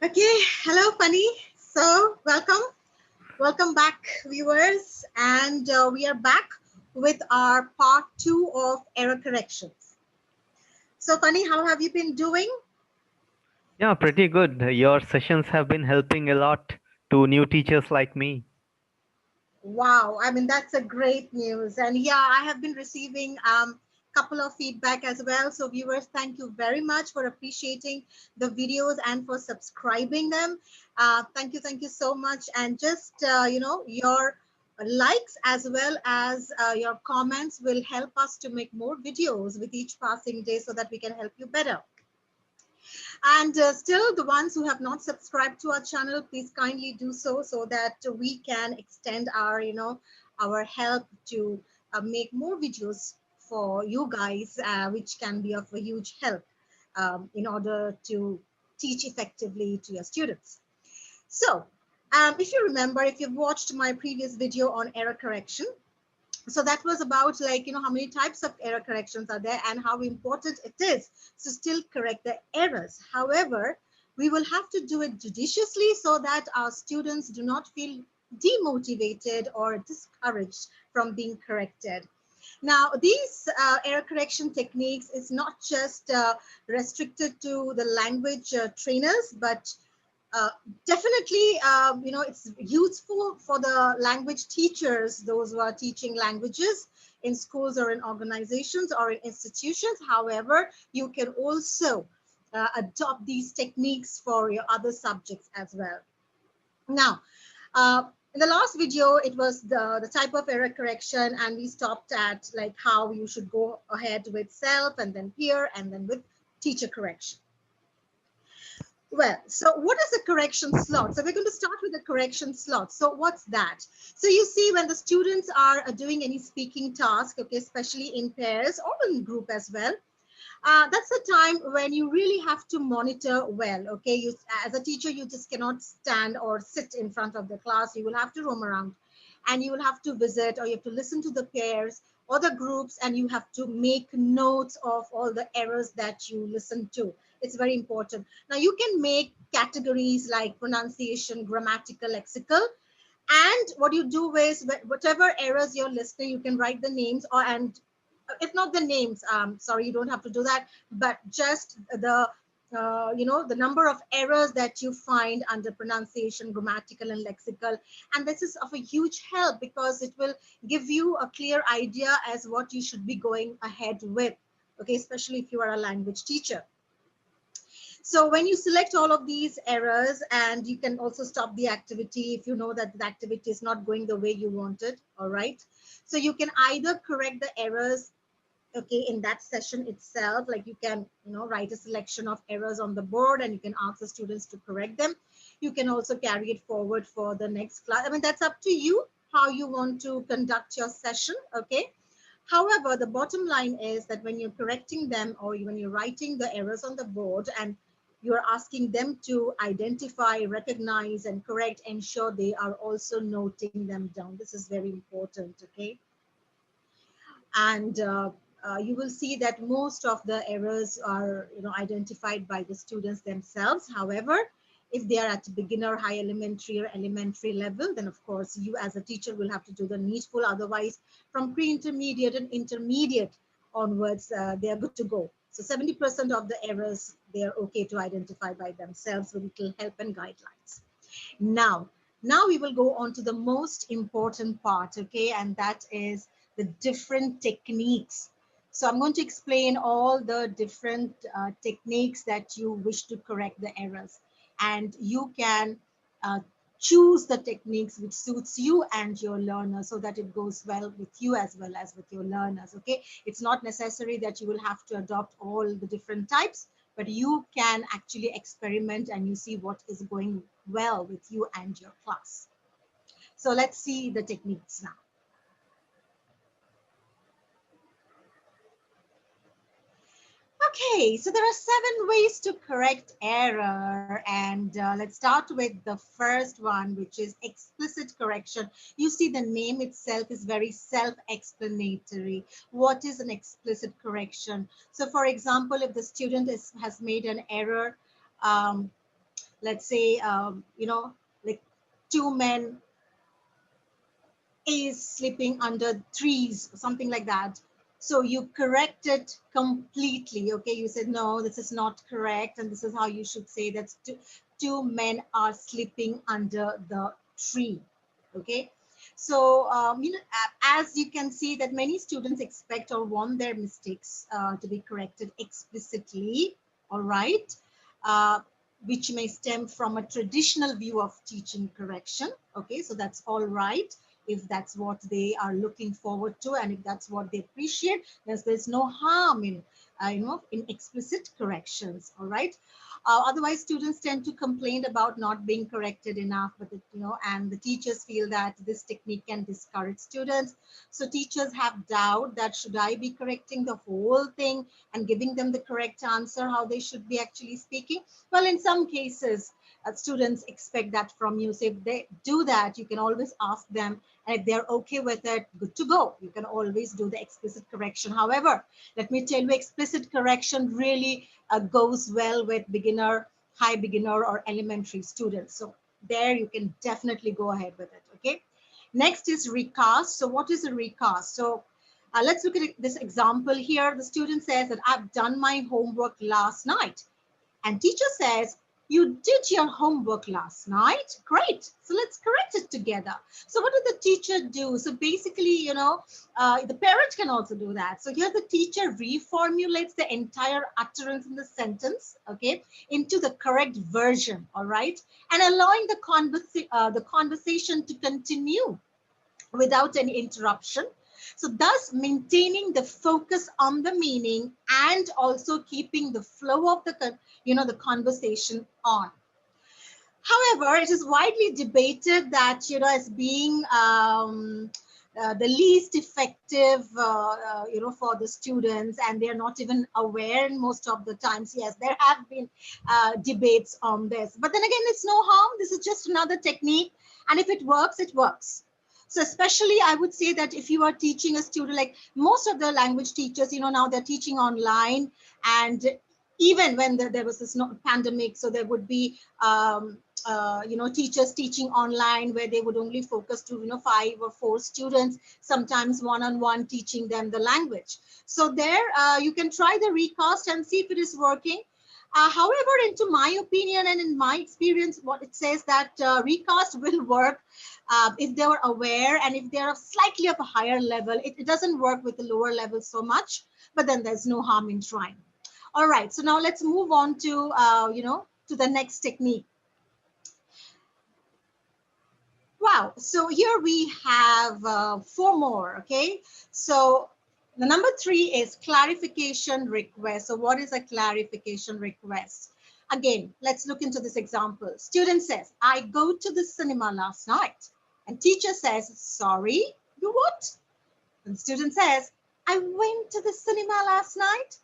Okay, hello, Funny. So, welcome back, viewers, and we are back with our part two of error corrections. So, Funny, how have you been doing? Yeah, pretty good. Your sessions have been helping a lot to new teachers like me. Wow, I mean that's a great news, and yeah, I have been receiving couple of feedback as well. So, viewers, thank you very much for appreciating the videos and for subscribing them. Thank you so much, and just your likes as well as your comments will help us to make more videos with each passing day so that we can help you better. And still, the ones who have not subscribed to our channel, please kindly do so, so that we can extend our, our help to make more videos for you guys, which can be of a huge help in order to teach effectively to your students. So, if you remember, if you've watched my previous video on error correction, so that was about, like, how many types of error corrections are there and how important it is to still correct the errors. However, we will have to do it judiciously so that our students do not feel demotivated or discouraged from being corrected. Now, these error correction techniques is not just restricted to the language trainers, but uh, definitely, it's useful for the language teachers, those who are teaching languages in schools or in organizations or in institutions. However, you can also adopt these techniques for your other subjects as well. Now, in the last video, it was the type of error correction, and we stopped at like how you should go ahead with self and then peer and then with teacher correction. Well, so what is a correction slot? So we're going to start with the correction slot. So what's that? So you see, when the students are doing any speaking task, okay, especially in pairs or in group as well, that's the time when you really have to monitor well. Okay, you, as a teacher, you just cannot stand or sit in front of the class. You will have to roam around, and you will have to visit, or you have to listen to the pairs or the groups, and you have to make notes of all the errors that you listen to. It's very important. Now you can make categories like pronunciation, grammatical, lexical, and what you do is whatever errors you're listening, you can write the names, or and if not the names, sorry, you don't have to do that, but just the the number of errors that you find under pronunciation, grammatical, and lexical. And this is of a huge help because it will give you a clear idea as what you should be going ahead with. Okay, especially if you are a language teacher. So when you select all of these errors, and you can also stop the activity if you know that the activity is not going the way you wanted, all right? So you can either correct the errors, okay, in that session itself, like you can, write a selection of errors on the board and you can ask the students to correct them. You can also carry it forward for the next class. I mean, that's up to you how you want to conduct your session, okay? However, the bottom line is that when you're correcting them or when you're writing the errors on the board and you're asking them to identify, recognize, and correct, ensure they are also noting them down. This is very important, okay? And you will see that most of the errors are, identified by the students themselves. However, if they are at beginner, high elementary, or elementary level, then of course you as a teacher will have to do the needful. Otherwise, from pre-intermediate and intermediate onwards, they are good to go. So 70% of the errors, they are okay to identify by themselves with little help and guidelines. Now, now we will go on to the most important part, okay, and that is the different techniques. So I'm going to explain all the different techniques that you wish to correct the errors, and you can uh, choose the techniques which suits you and your learner so that it goes well as with your learners, okay? It's not necessary that you will have to adopt all the different types, but you can actually experiment and you see what is going well with you and your class. So let's see the techniques now. Okay, so there are 7 ways to correct error, and let's start with the first one, which is explicit correction. You see, the name itself is very self-explanatory. What is an explicit correction? So, for example, if the student has made an error, um, let's say, like two men is sleeping under trees or something like that. So you correct it completely. Okay, you said no, this is not correct, and this is how you should say that two men are sleeping under the tree. Okay, so as you can see that many students expect or want their mistakes to be corrected explicitly. All right. Uh, which may stem from a traditional view of teaching correction. Okay, so that's all right if that's what they are looking forward to and if that's what they appreciate. There's no harm in in explicit corrections. All right. Otherwise, students tend to complain about not being corrected enough, but and the teachers feel that this technique can discourage students. So teachers have doubt that should I be correcting the whole thing and giving them the correct answer, how they should be actually speaking. Well, in some cases, students expect that from you. So if they do that, you can always ask them, and if they're okay with it, good to go. You can always do the explicit correction. However, let me tell you, explicit correction really goes well with beginner, high beginner, or elementary students. So there you can definitely go ahead with it. Okay. Next is recast. So what is a recast? So let's look at this example here. The student says that I've done my homework last night. And teacher says, you did your homework last night. Great. So let's correct it together. So what did the teacher do? So basically, the parent can also do that. So here the teacher reformulates the entire utterance in the sentence, okay, into the correct version, all right, and allowing the conversation to continue without any interruption. So thus maintaining the focus on the meaning and also keeping the flow of the conversation on. However, it is widely debated that, as being the least effective, for the students, and they're not even aware most of the times. Yes, there have been debates on this. But then again, it's no harm. This is just another technique. And if it works, it works. So especially, I would say that if you are teaching a student, like most of the language teachers, now they're teaching online, and even when there was this pandemic, so there would be teachers teaching online where they would only focus to 5 or 4 students, sometimes one-on-one teaching them the language. So there you can try the recast and see if it is working. However, into my opinion and in my experience, what it says that recast will work if they were aware and if they're slightly of a higher level. It doesn't work with the lower level so much, but then there's no harm in trying. All right, so now let's move on to to the next technique. Wow, so here we have 4 more, okay? So the number 3 is clarification request. So what is a clarification request? Again, let's look into this example. Student says, I go to the cinema last night. And teacher says, sorry, you what? And student says, I went to the cinema last night.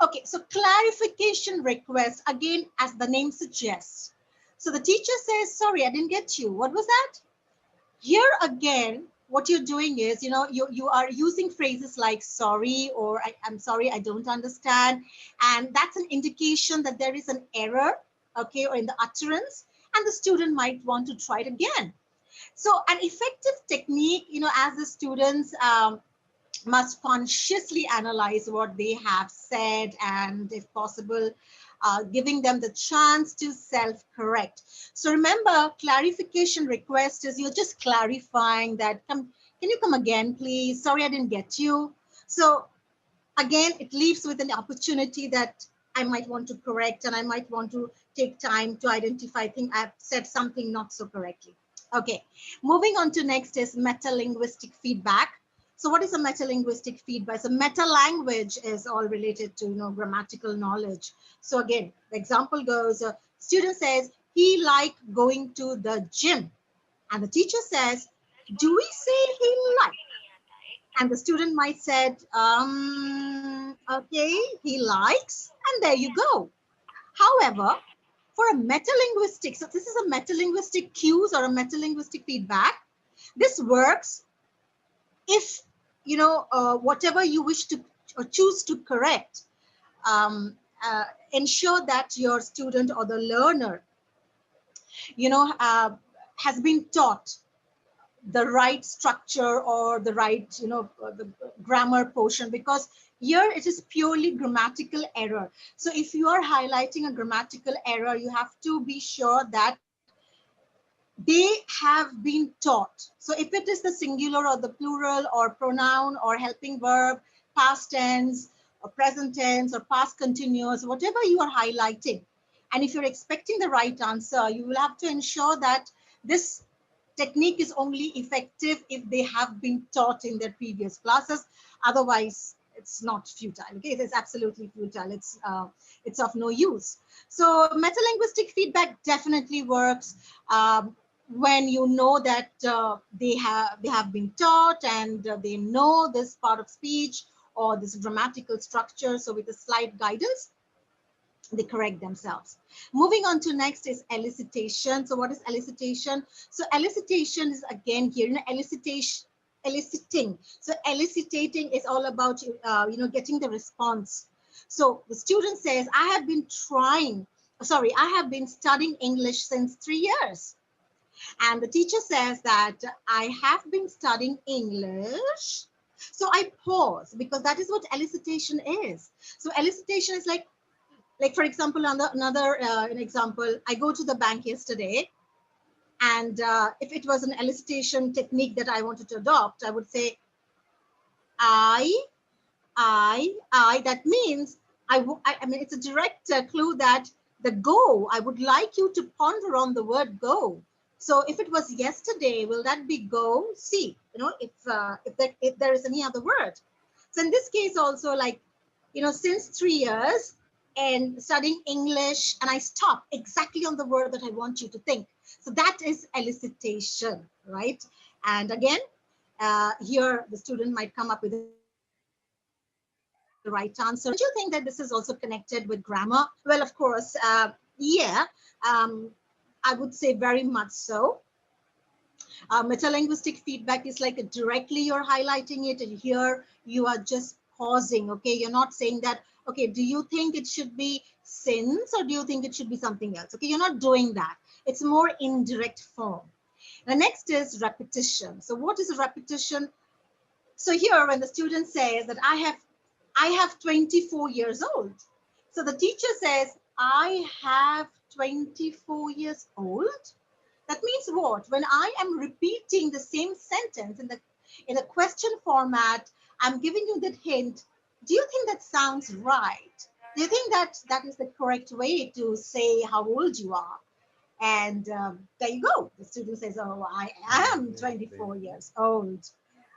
Okay, so clarification request, again, as the name suggests. So the teacher says, sorry, I didn't get you. What was that? Here again, what you're doing is, you are using phrases like sorry or I'm sorry, I don't understand. And that's an indication that there is an error, okay, or in the utterance, and the student might want to try it again. So an effective technique, as the students must consciously analyze what they have said and, if possible, giving them the chance to self-correct. So remember, clarification request is you're just clarifying that, can you come again, please? Sorry, I didn't get you. So again, it leaves with an opportunity that I might want to correct and I might want to take time to identify, I think I've said something not so correctly. Okay, moving on to next is meta-linguistic feedback. So what is a meta-linguistic feedback? So meta-language is all related to grammatical knowledge. So again, the example goes, student says, he liked going to the gym. And the teacher says, do we say he liked? And the student might said, okay, he likes, and there you go. However, for a metalinguistic, so this is a metalinguistic cues or a metalinguistic feedback. This works if, whatever you wish to or choose to correct, um, ensure that your student or the learner you know, has been taught the right structure or the right, the grammar portion, because here it is purely grammatical error. So if you are highlighting a grammatical error, you have to be sure that they have been taught. So if it is the singular or the plural or pronoun or helping verb, past tense or present tense or past continuous, whatever you are highlighting, and if you're expecting the right answer, you will have to ensure that this technique is only effective if they have been taught in their previous classes. Otherwise, it's not futile. Okay, it is absolutely futile. It's of no use. So metalinguistic feedback definitely works when you know that they have been taught, and they know this part of speech or this grammatical structure. So with a slight guidance, they correct themselves. Moving on to next is elicitation. So what is elicitation? So elicitation is again here, eliciting. So eliciting is all about getting the response. So the student says, I have been studying English since 3 years. And the teacher says that I have been studying English. So I pause, because that is what elicitation is. So elicitation is like for example, another an example, I go to the bank yesterday, and if it was an elicitation technique that I wanted to adopt, I would say I I. That means I mean, it's a direct clue that the go, I would like you to ponder on the word go. So if it was yesterday, will that be go? See, if there is any other word. So in this case also, like, since 3 years and studying English, and I stop exactly on the word that I want you to think. So that is elicitation, right? And again, here the student might come up with the right answer. Don't you think that this is also connected with grammar? Well, of course, yeah, I would say very much so. Metalinguistic feedback is like directly you're highlighting it, and here you are just pausing. Okay, you're not saying that, okay, do you think it should be since, or do you think it should be something else? Okay, you're not doing that. It's more indirect form. The next is repetition. So what is a repetition? So here, when the student says that I have 24 years old. So the teacher says, I have 24 years old. That means what? When I am repeating the same sentence in a question format, I'm giving you that hint. Do you think that sounds right? Do you think that that is the correct way to say how old you are? And there you go. The student says, oh, I am 24 years old.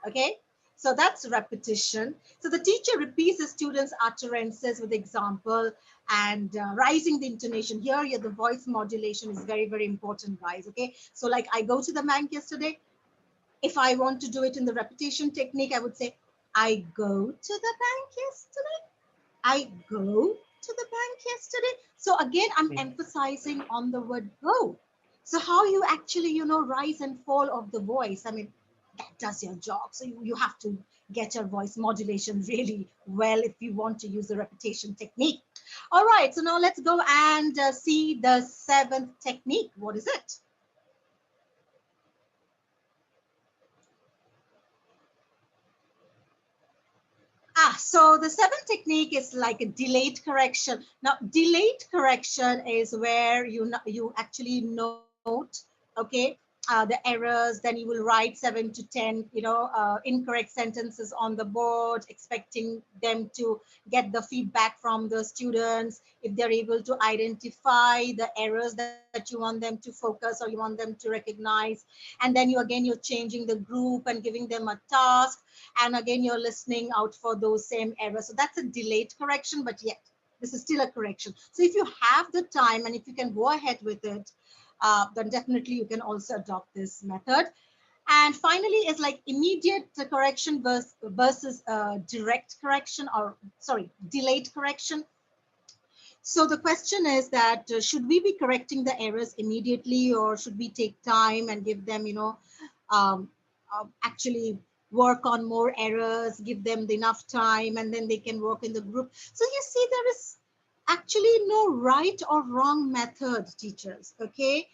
Okay. So that's repetition. So the teacher repeats the student's utterances with example, and rising the intonation. Here, the voice modulation is very, very important, guys. Okay. So like, I go to the bank yesterday. If I want to do it in the repetition technique, I would say, I go to the bank yesterday. I go to the bank yesterday. So again, I'm emphasizing on the word go. So how you actually, rise and fall of the voice. I mean, that does your job. So you have to get your voice modulation really well if you want to use the repetition technique. All right, so now let's go and see the seventh technique. What is it? So the seventh technique is like a delayed correction. Now, delayed correction is where you actually note, okay, the errors. Then you will write 7 to 10, incorrect sentences on the board, expecting them to get the feedback from the students if they're able to identify the errors that you want them to focus or you want them to recognize. And then you're changing the group and giving them a task, and again you're listening out for those same errors. So that's a delayed correction, but yet this is still a correction. So if you have the time and if you can go ahead with it, then definitely you can also adopt this method. And finally is like immediate correction versus direct correction, or sorry, delayed correction. So the question is that should we be correcting the errors immediately, or should we take time and give them, um, actually work on more errors, give them enough time, and then they can work in the group. So you see, there is actually no right or wrong method, teachers. Okay,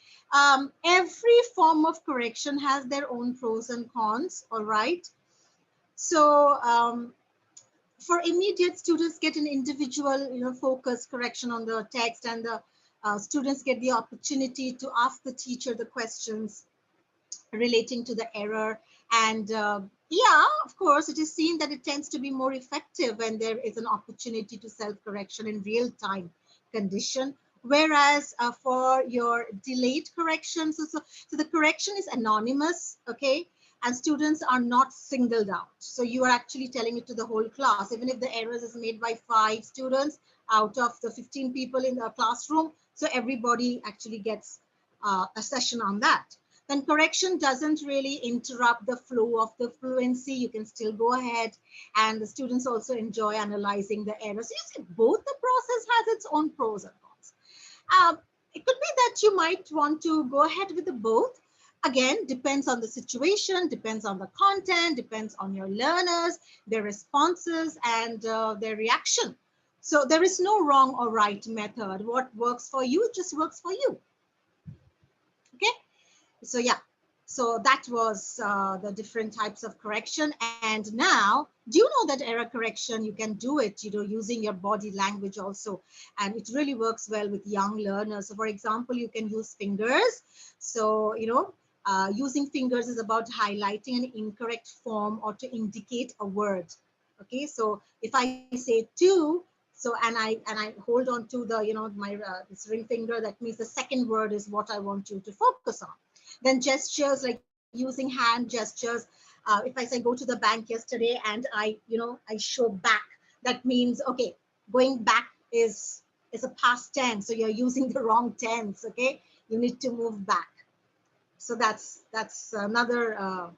every form of correction has their own pros and cons. All right. So for immediate, students get an individual, focused correction on the text, and the students get the opportunity to ask the teacher the questions relating to the error. And yeah, of course, it is seen that it tends to be more effective when there is an opportunity to self-correction in real time condition. Whereas for your delayed correction, so the correction is anonymous, okay, and students are not singled out. So you are actually telling it to the whole class, even if the errors is made by 5 students out of the 15 people in the classroom. So everybody actually gets a session on that. Then correction doesn't really interrupt the flow of the fluency. You can still go ahead, and the students also enjoy analyzing the errors. So you see, both the process has its own pros and cons. It could be that you might want to go ahead with the both. Again, depends on the situation, depends on the content, depends on your learners, their responses, and their reaction. So there is no wrong or right method. What works for you just works for you. Okay. So yeah, so that was the different types of correction. And now, do you know that error correction, you can do it, using your body language also, and it really works well with young learners. So for example, you can use fingers. So using fingers is about highlighting an incorrect form or to indicate a word. Okay, so if I say two, so and I hold on to the my this ring finger, that means the second word is what I want you to focus on. Then gestures, like using hand gestures. If I say go to the bank yesterday and I show back, that means, okay, going back is a past tense. So you're using the wrong tense. Okay, you need to move back. So that's another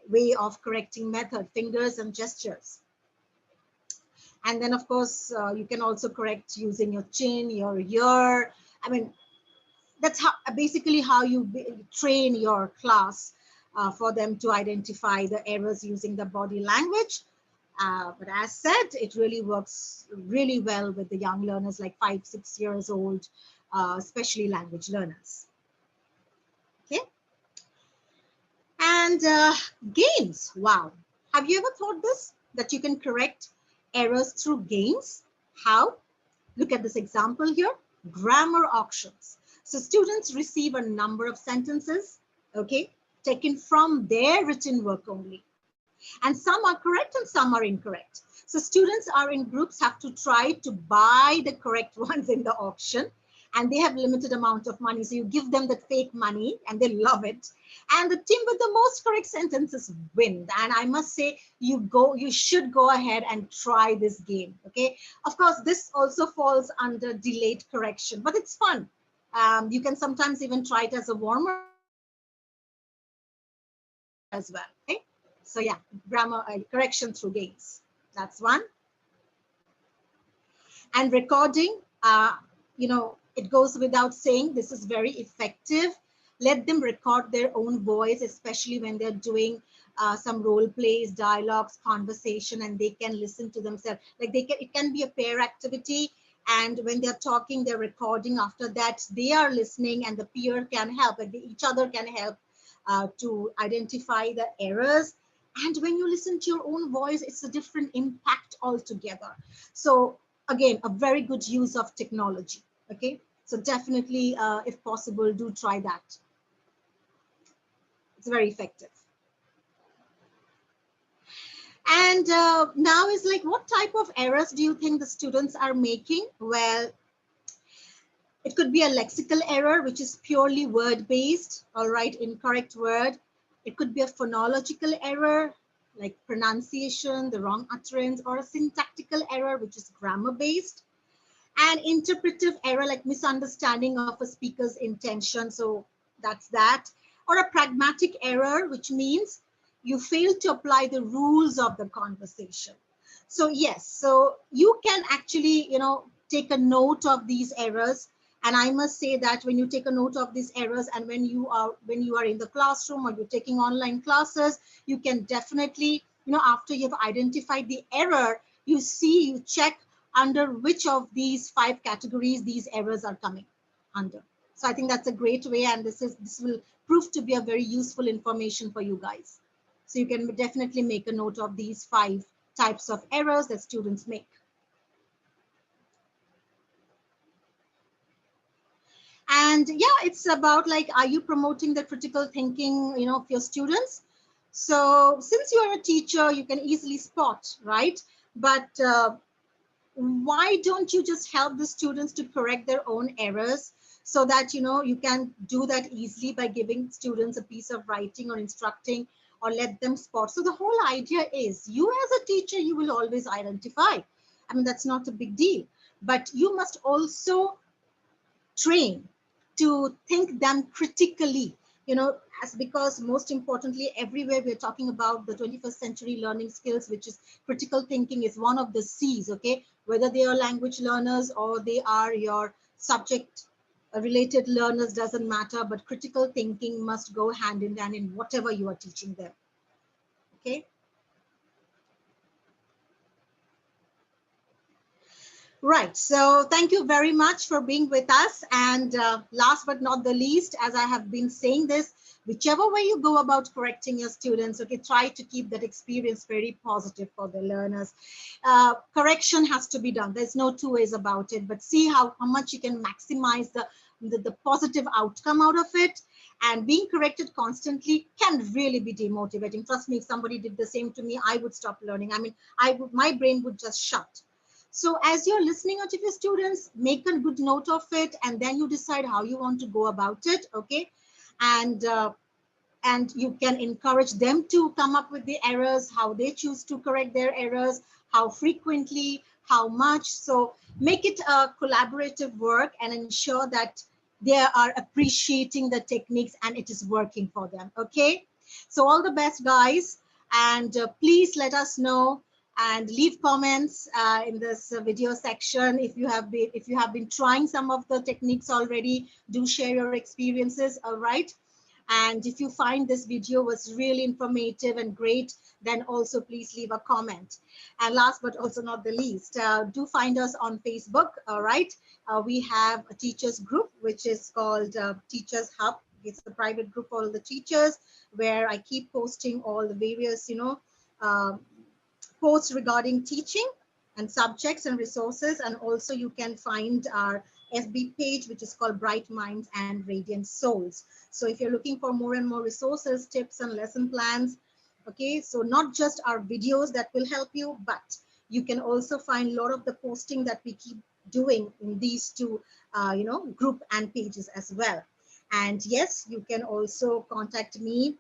way of correcting method, fingers and gestures. And then of course, you can also correct using your chin, your ear. I mean, that's how basically how you train your class for them to identify the errors using the body language. But as said, it really works really well with the young learners, like 5-6 years old, especially language learners. Okay. And games. Wow. Have you ever thought this, that you can correct errors through games? How? Look at this example here. Grammar auctions. So students receive a number of sentences, okay, taken from their written work only. And some are correct and some are incorrect. So students are in groups, have to try to buy the correct ones in the auction. And they have limited amount of money. So you give them the fake money and they love it. And the team with the most correct sentences win. And I must say, you should go ahead and try this game. Okay. Of course, this also falls under delayed correction, but it's fun. You can sometimes even try it as a warmer as well. Okay. So yeah, grammar correction through games. That's one. And recording, it goes without saying, this is very effective. Let them record their own voice, especially when they're doing some role plays, dialogues, conversation, and they can listen to themselves. Like it can be a pair activity. And when they're talking, they're recording. After that, they are listening, and the peer can help, and each other can help to identify the errors. And when you listen to your own voice, it's a different impact altogether. So again, a very good use of technology. Okay, so definitely, if possible, do try that. It's very effective. And now is like, what type of errors do you think the students are making? Well, it could be a lexical error, which is purely word-based, all right, incorrect word. It could be a phonological error, like pronunciation, the wrong utterance, or a syntactical error, which is grammar-based. And interpretive error, like misunderstanding of a speaker's intention. So that's that. Or a pragmatic error, which means you fail to apply the rules of the conversation. So yes, so you can actually, take a note of these errors. And I must say that when you take a note of these errors, and when you are in the classroom or you're taking online classes, you can definitely, after you've identified the error, you check under which of these 5 categories these errors are coming under. So I think that's a great way, and this will prove to be a very useful information for you guys. So you can definitely make a note of these 5 types of errors that students make. And yeah, it's about like, are you promoting the critical thinking, of your students? So since you are a teacher, you can easily spot, right? But why don't you just help the students to correct their own errors, so that you can do that easily by giving students a piece of writing or instructing, or let them spot. So the whole idea is, you as a teacher, you will always identify. I mean, that's not a big deal, but you must also train to think them critically, as because most importantly, everywhere we're talking about the 21st century learning skills, which is critical thinking, is one of the C's. Okay, whether they are language learners or they are your subject related learners, doesn't matter, but critical thinking must go hand in hand in whatever you are teaching them. Okay. Right. So thank you very much for being with us. And last but not the least, as I have been saying this, whichever way you go about correcting your students, okay, try to keep that experience very positive for the learners. Correction has to be done. There's no two ways about it, but see how much you can maximize the positive outcome out of it. And being corrected constantly can really be demotivating. Trust me, if somebody did the same to me, I would stop learning. I mean, my brain would just shut. So as you're listening out of your students, make a good note of it, and then you decide how you want to go about it. Okay, and and you can encourage them to come up with the errors, how they choose to correct their errors, how frequently, how much. So make it a collaborative work and ensure that they are appreciating the techniques and it is working for them. Okay, so all the best, guys, and please let us know and leave comments in this video section. If you have been trying some of the techniques already, do share your experiences. All right, and if you find this video was really informative and great, then also please leave a comment. And last but also not the least, do find us on Facebook. All right, we have a teachers group which is called Teachers Hub. It's a private group for all the teachers, where I keep posting all the various um, posts regarding teaching and subjects and resources. And also you can find our FB page, which is called Bright Minds and Radiant Souls. So if you're looking for more and more resources, tips and lesson plans, okay, so not just our videos that will help you, but you can also find a lot of the posting that we keep doing in these two group and pages as well. And yes, you can also contact me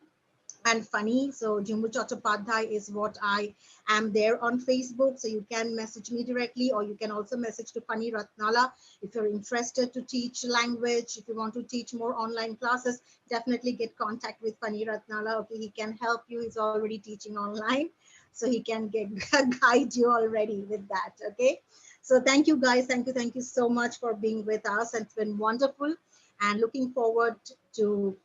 and Funny. So Jumbu Chattopadhyay is what I am there on Facebook. So you can message me directly, or you can also message to Funny Ratnala if you're interested to teach language. If you want to teach more online classes, definitely get contact with Funny Ratnala. Okay, he can help you. He's already teaching online, so he can guide you already with that. Okay. So thank you guys. Thank you so much for being with us. It's been wonderful, and looking forward to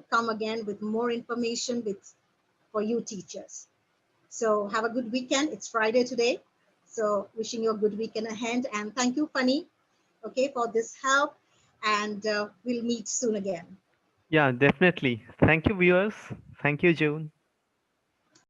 come again with more information for you teachers. So have a good weekend. It's Friday today, so wishing you a good weekend ahead, and thank you, Funny, okay, for this help, and we'll meet soon again. Yeah, definitely. Thank you, viewers. Thank you, June.